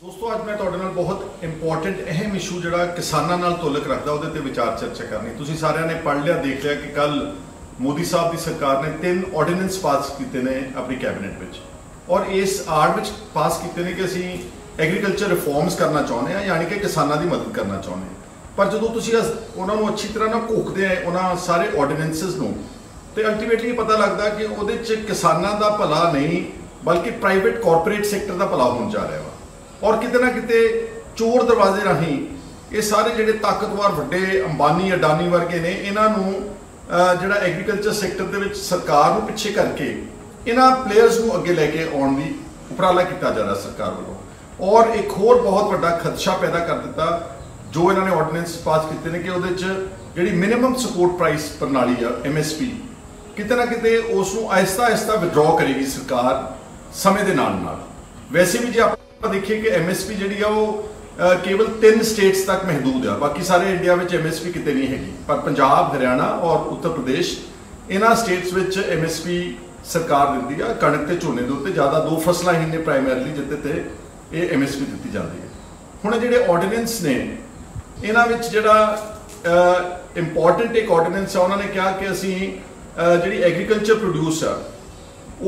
दोस्तों अज मैं तुहाडे नाल बहुत इंपॉर्टेंट अहम इशू जिहड़ा किसानां नाल तोलक रखदा उहदे ते विचार चर्चा करनी। तुसीं सारिआं ने पढ़ लिया देख लिया कि कल मोदी साहब की सरकार ने 3 ऑर्डीनेंस पास किए ने अपनी कैबिनेट विच और इस आड़ विच पास किए ने कि असीं एग्रीकल्चर रिफॉर्म्स करना चाहुंदे हां, यानी कि किसानां की मदद करना चाहुंदे हां। पर जदों तुसीं उन्हां नूं अच्छी तरह ना घोखदे हैं उन्हां सारे ऑर्डीनेंसिस नूं ते अल्टीमेटली पता लगदा कि उहदे च किसानां दा भला नहीं बल्कि प्राइवेट कॉरपोरेट सैक्टर का भला होण जा रहा है और किते ना किते चोर दरवाजे राही ये सारे जिहड़े ताकतवर वड्डे अंबानी अडानी वर्गे ने इन्हां नूं जिहड़ा एग्रीकल्चर सैक्टर दे विच सरकार नूं पिछे करके इन्हां प्लेयर्स नूं अगे लैके आउण दी उपराला किया जा रहा सरकार वालों। और एक होर बहुत वड्डा खदशा पैदा कर दिता जो इन्हां ने ऑर्डीनेंस पास किए ने कि उहदे च जिहड़ी मिनिमम सपोर्ट प्राइस प्रणाली आ MSP किते ना किते उस नूं आहिस्ता आहिस्ता विड्रॉ करेगी सरकार समय दे नाल नाल। वैसे भी जे आप देखिए कि MSP जी केवल 3 स्टेट्स तक महदूद है, बाकी सारे इंडिया में MSP कितने नहीं हैगी, पर पंजाब हरियाणा और उत्तर प्रदेश इन्हां स्टेट्स में MSP सरकार दिंदी है। कणक ते झोने दे उत्ते ज़्यादा 2 फसलां ही ने प्राइमरीली जिते ते ये MSP दी जाती है। हुण जिहड़े ऑर्डीनेंस ने इन्हां विच जिहड़ा इंपॉर्टेंट एक ऑर्डीनेंस है उन्होंने कहा कि असीं जिहड़ी एग्रीकल्चर प्रोड्यूस है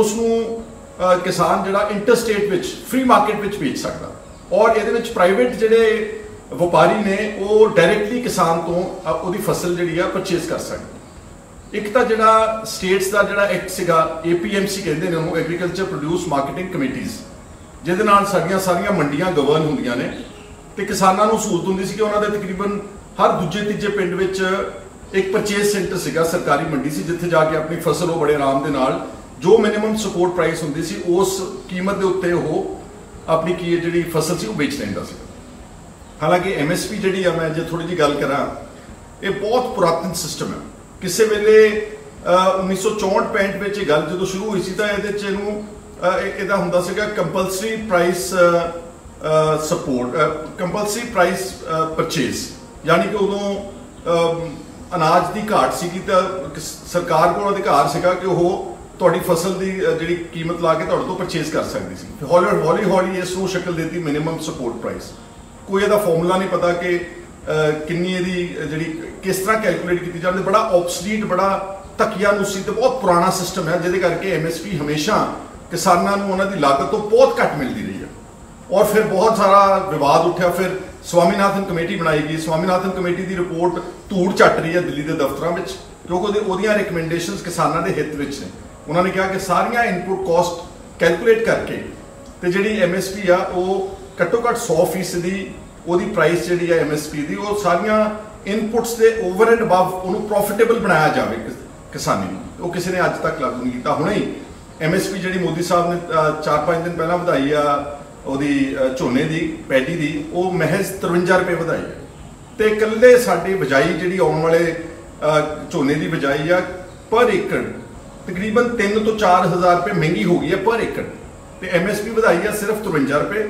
उसनूं किसान जिहड़ा interstate which free market which बेच सकदा और ये प्राइवेट जिहड़े व्यापारी ने वो डायरैक्टली किसान तो उहदी फसल जिहड़ी आ परचेज कर सकदे। एक तां जिहड़ा स्टेट्स दा जिहड़ा एक्ट सीगा APMC कहंदे ने ओह एग्रीकल्चर प्रोड्यूस मार्केटिंग कमेटीज़ जिहदे नाल सारियां मंडियां गवर्न हुंदियां ने ते किसानां नूं सहूलत हुंदी सी कि उहनां दे तकरीबन हर दूजे तीजे पिंड विच एक परचेज सेंटर सीगा, सरकारी मंडी सी जिथे जाके अपनी फसल वो बड़े आराम दे नाल जो मिनिमम सपोर्ट प्राइस होंदी सी उस कीमत के उत्ते वो अपनी की जी फसल सी बेच लेंदा सी। हालांकि MSP जी मैं जो थोड़ी जी गल करा ये बहुत पुरातन सिस्टम है। किसी वेले 1964-65 में गल जो शुरू हुई सी तो ये हुंदा सीगा compulsory price support compulsory price purchase, यानी कि उदों अनाज की घाट सीगी तो सरकार को अधिकार सीगा कि वो तुहाडी फसल की जिहड़ी कीमत ला के तुहाडे तो परचेज कर सकती सी। हौली हौली इसनूं शक्ल देती मिनिमम सपोर्ट प्राइस। कोई इहदा फॉर्मूला नहीं पता कि किन्नी इहदी जिहड़ी किस तरह कैलकुलेट की जाती, बड़ा ऑब्सलीट बड़ा तकियानुसी ते बहुत पुराना सिस्टम है जिहदे करके MSP हमेशा किसानां नूं उन्हां दी लागत तो बहुत घट मिलती रही है। और फिर बहुत सारा विवाद उठा, फिर स्वामीनाथन कमेटी बनाई गई। स्वामीनाथन कमेटी की रिपोर्ट धूड़ झट रही है दिल्ली के दफ्तरों में क्योंकि उहदियां रिकमेंडेशनस किसानां दे हित विच ने। उन्होंने कहा कि सारियां इनपुट कॉस्ट कैलकुलेट करके तो जी MSP आ वो घट्टो घट्ट 100% वो प्राइस जी MSP की वो सारियां इनपुट्स के ओवर एंड अबव उन्होंने प्रॉफिटेबल बनाया जाए किसानी में। वो किसी ने अज तक लागू नहीं किया। हुणे ही MSP जी मोदी साहब ने 4-5 दिन पहला वधाई आ ओदी झोने की पैडी की वो महज 53 रुपए वधाई है। तो कल्ले साडी बिजाई जी आने वाले झोने की बिजाई आ पर एकड़ तकरीबन 3 तो 4 हज़ार रुपये महंगी हो गई है पर एकड़। तो MSP वधाई है सिर्फ 53 रुपए।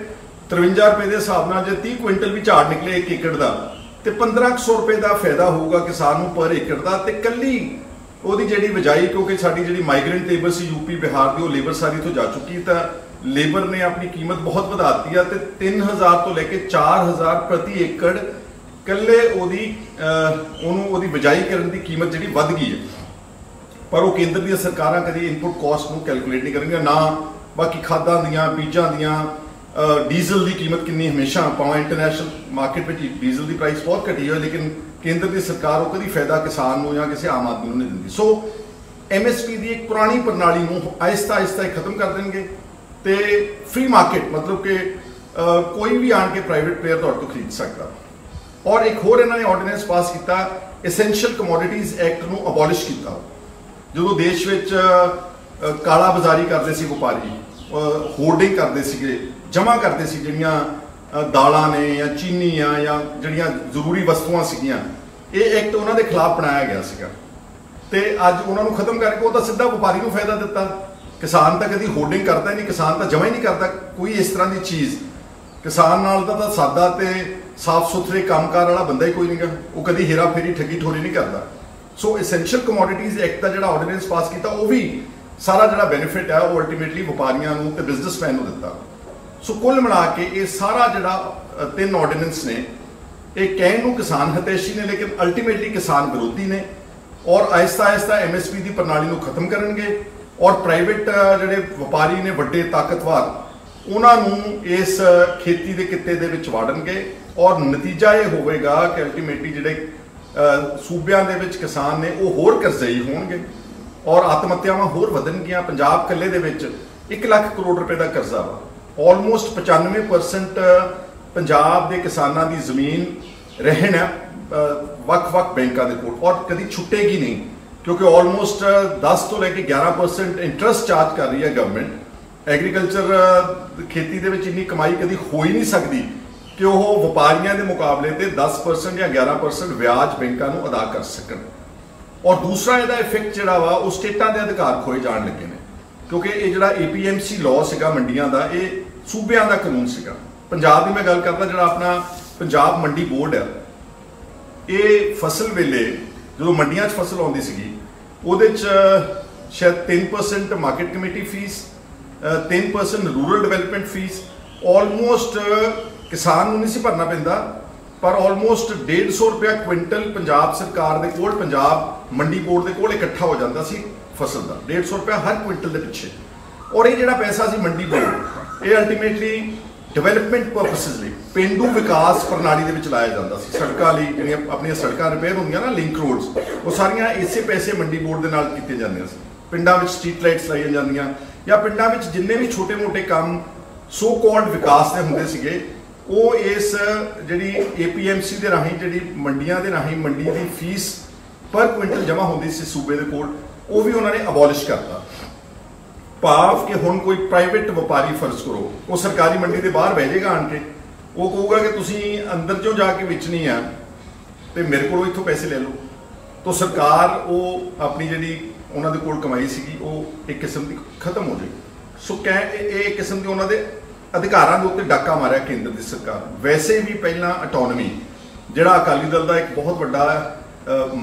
53 रुपए के हिसाब से जो 30 क्विंटल भी झाड़ निकले 1 एकड़ का तो 1500 रुपए का फायदा होगा किसान को पर एकड़ का। तो कल्ली वो जी बिजाई क्योंकि साड़ी जी माइग्रेंट लेबर से UP बिहार की लेबर सारी तो जा चुकी तो लेबर ने अपनी कीमत बहुत बढ़ा दी है। तो 3000 तो लैके 4000 प्रति एकड़ कल्ले ओदी बिजाई करने की कीमत जी वध गई है। पर वो केंद्र दी सरकारां कभी इनपुट कॉस्ट को कैलकुलेट नहीं करेंगे ना, बाकी खादां दियां बीजां दियां डीजल की कीमत कितनी हमेशा पावा इंटरनेशनल मार्केट में डीजल की प्राइस बहुत घटी है लेकिन केंद्र की सरकार वो कभी फायदा किसान को या किसी आम आदमी को नहीं दिंदी। सो MSP की एक पुरानी प्रणाली को आहिस्ता आहिस्ता खत्म कर देंगे तो फ्री मार्केट मतलब कि कोई भी आन के प्राइवेट प्लेयर तुहाडे तो खरीद सकता। और एक होर इन्होंने ऑर्डीनेंस पास किया एसेंशियल कमोडिटीज़ एक्ट को अबॉलिश किया। जो देश में काला बाजारी करते सी व्यापारी होर्डिंग करते थे जमा करते सी जिहड़ियां दालां ने या चीनी या जिहड़ियां जरूरी वस्तुआं सीगियां ये एक्ट उन्होंने खिलाफ बनाया गया सीगा। ते अज उन्होंने खत्म करके वो तो सीधा व्यापारी को फायदा दिता। किसान तो कभी होर्डिंग करता ही नहीं, किसान तो जमा ही नहीं करता कोई इस तरह की चीज़। किसान नाल तो सादा तो साफ सुथरे कामकार वाला बंदा ही कोई नहीं गा, वो कभी हेरा फेरी ठगी ठोरी नहीं करता। सो एसेंशियल कमोडिटीज़ एक्ट का जो ऑर्डीनेंस पास किया वो भी सारा जो बेनीफिट है वो अल्टीमेटली व्यापारियों को बिजनेसमैन को दिता। सो कुल मिला के ये सारा जिहड़ा 3 ऑर्डीनेंस ने ये कहण नूं किसान हितैषी ने लेकिन अल्टीमेटली किसान विरोधी ने और आहिस्ता आहिस्ता MSP की प्रणाली नूं खत्म करनगे और प्राइवेट जिहड़े व्यापारी ने वड्डे ताकतवर उन्होंने इस खेती के किते दे विच वाड़नगे और नतीजा ये होगा कि अल्टीमेटली जिहड़े सूबियां दे विच किसान ने वो होर करजई होणगे और आत्महत्यावां होर वधणगीਆਂ। पंजाब कल्ले दे विच 1 लाख करोड़ रुपए का कर्जा वा ऑलमोस्ट 95% पंजाब के किसानों की जमीन रहन वक्-वक् बैंकों के कोल और कभी छुटेगी नहीं क्योंकि ऑलमोस्ट 10 तो लैके 11% इंटरस्ट चार्ज कर रही है गवर्नमेंट। एग्रीकल्चर खेती के इन्नी कमाई कभी हो ही नहीं सकती कि वह व्यापारियों के मुकाबले ते 10% या 11% ब्याज बैंकों को अदा कर सकन। और दूसरा इसका इफेक्ट जोड़ा वा वो स्टेटां के अधिकार खोए जान लगे ने क्योंकि ये जो APMC लॉ सीगा मंडियां का ये सूबियां का कानून सीगा। पंजाब की मैं गल करदा जो अपना पंजाब मंडी बोर्ड है ये फसल वेले जो मंडियां फसल आउंदी सीगी ਉਹਦੇ शायद 3% market committee fees 3% rural development fees almost किसान नहीं सी भरना पैंदा पर ऑलमोस्ट 150 रुपया क्विंटल पंजाब सरकार के कोल पंजाब मंडी बोर्ड के कोल इकट्ठा हो जाता सी फसल का 150 रुपया हर क्विंटल के पिछे। और ये जो पैसा सी मंडी बोर्ड ये अल्टीमेटली डिवेलपमेंट परपसिस लिए पेंडू विकास प्रणाली के लाया जाता सी सड़कों लिए जिहड़ियां अपनी सड़क रिपेयर होंदियां ना लिंक रोड्स वो सारियां इसे पैसे मंडी बोर्ड के नाल कीते जांदे सी। पिंडां विच स्ट्रीट लाइट्स लाईयां जांदियां या पिंडां विच जिन्ने भी छोटे मोटे काम सो कॉल्ड विकास के होंदे सीगे वो इस जिहड़ी APMC के राही जिहड़ी मंडियां के राही मंडी की फीस पर क्विंटल जमा होंदी सी सूबे के कोल वो भी उन्होंने अबॉलिश करता। भाव कि हुण कोई प्राइवेट व्यापारी फर्ज करो वो सरकारी मंडी के बाहर बह जाएगा आन के वो कहूगा कि तुसीं अंदर चों जाके बेचनी है तो मेरे को इत्थों पैसे ले लो तो सरकार वो अपनी जिहड़ी उन्हां दे कोल कमाई सीगी वो एक किस्म की खत्म हो जाएगी। सो एक किस्म के उन्होंने अधिकारां दे उत्ते डाका मारिया केंद्र की सरकार। वैसे भी पहला अटोनमी जिहड़ा अकाली दल का एक बहुत वड्डा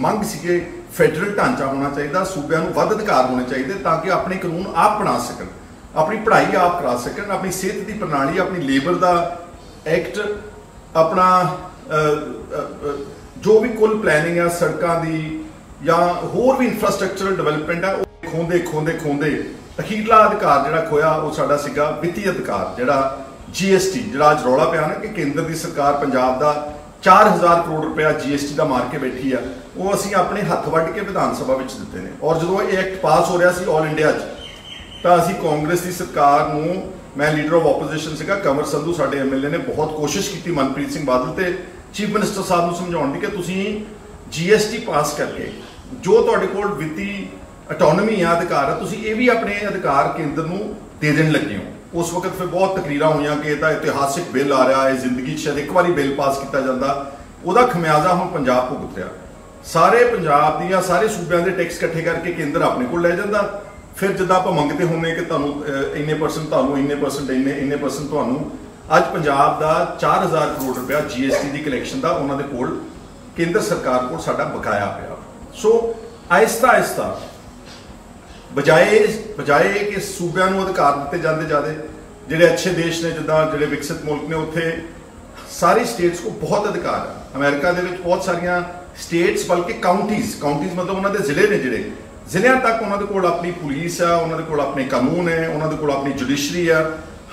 मंग सीगे फैडरल ढांचा होना चाहिए सूबे में वध अधिकार होने चाहिए ताकि अपने कानून आप बना सकन अपनी पढ़ाई आप करा सकन अपनी सेहत की प्रणाली अपनी लेबर का एक्ट अपना जो भी कुल प्लैनिंग है सड़कों की या होर भी इंफ्रास्ट्रक्चरल डिवेलपमेंट है वो खोंदे खोंदे खोंदे अखीरला अधिकार जिहड़ा खोया वो साडा सीगा वित्तीय अधिकार जिहड़ा GST जिहड़ा अज रौला पिया ना कि केंद्र की सरकार पंजाब का 4000 करोड़ रुपया GST का मार के बैठी है वो असी अपने हथ वढ़ के विधान सभा में दिते हैं। और जो ये एक्ट पास हो रहा सी ऑल इंडिया तो असी कांग्रेस की सरकार नूं मैं लीडर ऑफ ओपोजिशन सीगा कंवर संधू साडे MLA ने बहुत कोशिश की मनप्रीत सिंह बादल ते चीफ मिनिस्टर साहब नूं समझाउण दी कि तुसीं GST पास करके जो तुहाडे कोल वित्ती अटोनमी है अधिकार है तुसीं ये भी अपने अधिकार केंद्र नूं दे देण लगे हो। उस वक्त फिर बहुत तकरीरां हुई कि यह इतिहासिक बिल आ रहा है जिंदगी शायद एक बार बिल पास किया जाता वह खमियाजा हम पंजाब भुगत रहा। सारे पंजाब दी सारे सूबे के टैक्स इकट्ठे करके केंद्र अपने को लै जाता फिर जिदा आप मंगते होंगे कि इन्ने परसेंट इन्ने परसेंट इन्ने परसेंट अज पंजाब का 4000 करोड़ रुपया GST की कलैक्शन का उन्होंने कोल केंद्र सरकार को साडा बकाया पाया। सो आहिस्ता आहिस्ता बजाए कि सूबे को अधिकार दिते जाते जाते जोड़े अच्छे देश ने जिदा जोड़े विकसित मुल्क ने उत्थे सारी स्टेट्स को बहुत अधिकार है। अमेरिका के बहुत सारिया स्टेट्स बल्कि काउंटीज मतलब उन्होंने जिले ने जोड़े जिलियां तक उन्होंने कोल अपनी पुलिस है उन्होंने कोल अपने कानून है उन्होंने कोल अपनी जुडिशरी है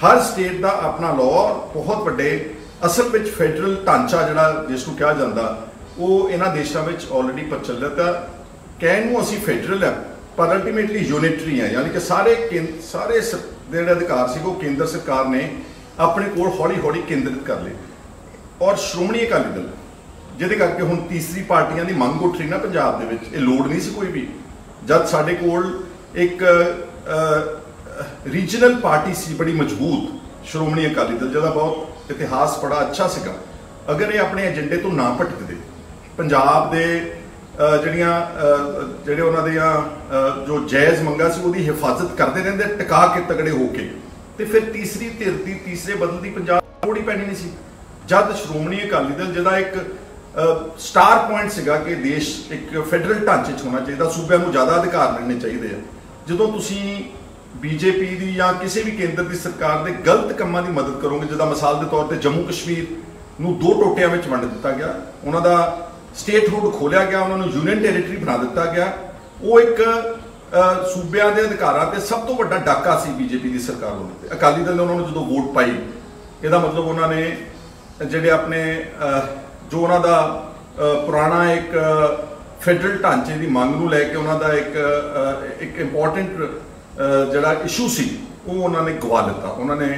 हर स्टेट का अपना लॉ बहुत बड़े असल में फैडरल ढांचा जोड़ा जिसको कहा जाता वो इन्होंने देशों में ऑलरेडी प्रचलित है। कहने असी फैडरल है पर अल्टीमेटली यूनिटरी है यानी कि सारे जोड़े अधिकार से वो केंद्र सरकार ने अपने कोल हौली हौली केंद्रित कर लिए। और श्रोमणी अकाली दल जिहदे करके हुण तीसरी पार्टियां की मंग उठ रही ना पंजाब दे विच ये लोड़ नहीं सी कोई भी जब साडे कोल एक रीजनल पार्टी सी बड़ी मजबूत श्रोमणी अकाली दल जिहदा बहुत इतिहास बड़ा अच्छा सीगा अगर ये अपने एजेंडे तो ना भटकदे पंजाब दे जिहड़े उन्हां दियां जो जायज़ मंगां सी उहदी हिफाजत करते रहंदे टिका के तगड़े होके ते फिर तीसरी धिर दी तीसरे बदल दी पंजाब लोड़ ही पैनी नहीं सी। जद श्रोमणी अकाली दल जिहदा एक स्टार पॉइंट सीगा कि देश एक फैडरल ढांचे होना चाहिए सूबे को ज़्यादा अधिकार मिलने चाहिए। जो तुसीं बीजेपी की या किसी भी केंद्र की सरकार के गलत कामों की मदद करोगे, जिदा मिसाल के तौर पर जम्मू कश्मीर नूं 2 टोटियां में वंड दिता गया, उन्हों का स्टेटहुड खोलिया गया, उन्होंने यूनियन टेरेटरी बना दिता गया। वो एक सूबे के अधिकारों से सब तो वड्डा डाका सी बीजेपी की सरकार वालों। अकाली दल ने उन्होंने जो वोट पाई, यदा मतलब उन्होंने जिहड़े अपने जो उन्होंने पुराना एक फैडरल ढांचे की मंग नूं लैके उन्होंने एक इंपॉर्टेंट जिहड़ा इशू सी वो उन्होंने गवा दिता, उन्होंने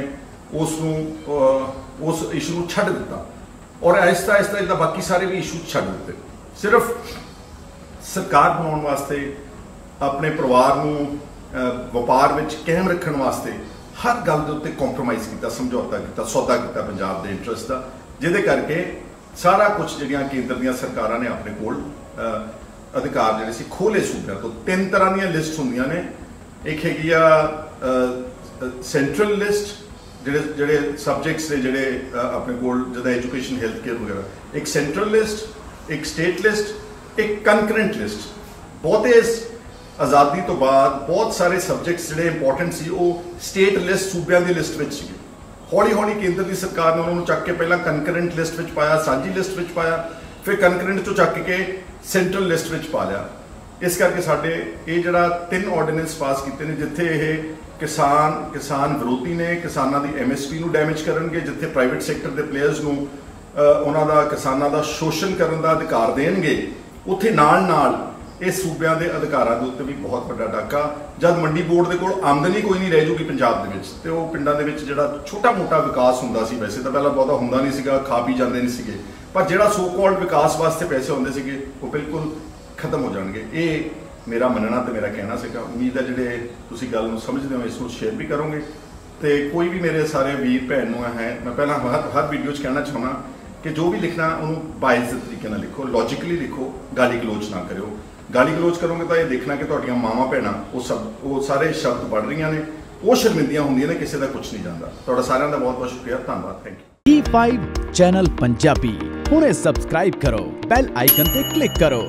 उस इशू नूं छड्ड दिता और आहिस्ता आहिस्ता जिद्दां बाकी सारे भी इशू छड्ड दिते। सिर्फ सरकार बनाउण वास्ते, अपने परिवार नूं वपार विच कायम रखण वास्ते हर गल दे उत्ते कॉम्प्रोमाइज़ किया, समझौता किया, सौदा किया पंजाब के इंटरस्ट का, जिहदे करके सारा कुछ जिहड़ियां केंद्र दीयां सरकारां ने अपने कोल अधिकार जिहड़े सी खोले सूबिਆਂ तो। 3 तरह ਦੀਆਂ लिस्ट ਹੁੰਦੀਆਂ ने, एक हैगी सेंट्रल लिस्ट ਜਿਹੜੇ सबजैक्ट्स ने ਜਿਹੜੇ अपने कोल जिदा एजुकेशन हेल्थ केयर वगैरह, एक सेंट्रल लिस्ट, एक स्टेट लिस्ट, एक कनकरेंट लिस्ट। बहुते आज़ादी तो बाद बहुत सारे सबजैक्ट्स ਜਿਹੜੇ इंपॉर्टेंट सी वो स्टेट लिस्ट सूबिਆਂ ਦੀ लिस्ट ਵਿੱਚ ਸੀ। हौली हौली केंद्र की सरकार ने उन्होंने चक के पहला कनकरेंट लिस्ट में पाया, साझी लिस्ट में पाया, फिर कनकरेंट चो चक के सेंट्रल लिस्ट में पा लिया। इस करके साडे ये जरा 3 ऑर्डीनेंस पास किए हैं जिथे ये किसान विरोधी ने, किसानों की MSP नूं डैमेज करनगे, जिथे प्राइवेट सैक्टर के प्लेयर्स नूं उन्हां दा किसानों का शोषण करने का अधिकार देणगे, उत्थे नाल इस सूबिਆਂ के अधिकारों के उत्ते भी बहुत बड़ा डाका। जब मंडी बोर्ड के कोल आमदनी कोई नहीं रह जूगी पंजाब दे विच, ते वो पिंडां दे विच जिहड़ा छोटा मोटा विकास हुंदा सी, वैसे तो पहला बहुता हुंदा नहीं सीगा, खा पी जांदे नहीं सीगे, पर जिहड़ा सो कॉल्ड विकास वास्ते पैसे हुंदे सीगे वो बिल्कुल खत्म हो जाएंगे। ये मेरा मनना तो मेरा कहना सीगा। उम्मीद है जिहड़े तुसीं गल नूं समझदे हो इसनूं शेयर भी करोगे। तो कोई भी मेरे सारे वीर भैन नूं है, मैं पहला हर वीडियो च कहना चाहना कि जो भी लिखना उन्होंने बाइज्जत तरीके नाल लिखो, लॉजिकली लिखो, गाली गलोच ना करो। गाली गलोच करोगे तो ये देखना कि तुहाड़ियां मावां भैणां वो सारे शब्द पढ़ रही ने, वो शर्मिंदियां होंदियां ने, किसी का कुछ नहीं जानता। तुहाडा सारिਆਂ ਦਾ बहुत बहुत शुक्रिया, धन्यवाद, thank you. E5 channel Punjabi हुणे सब्सक्राइब करो, बैल आइकन ते क्लिक करो।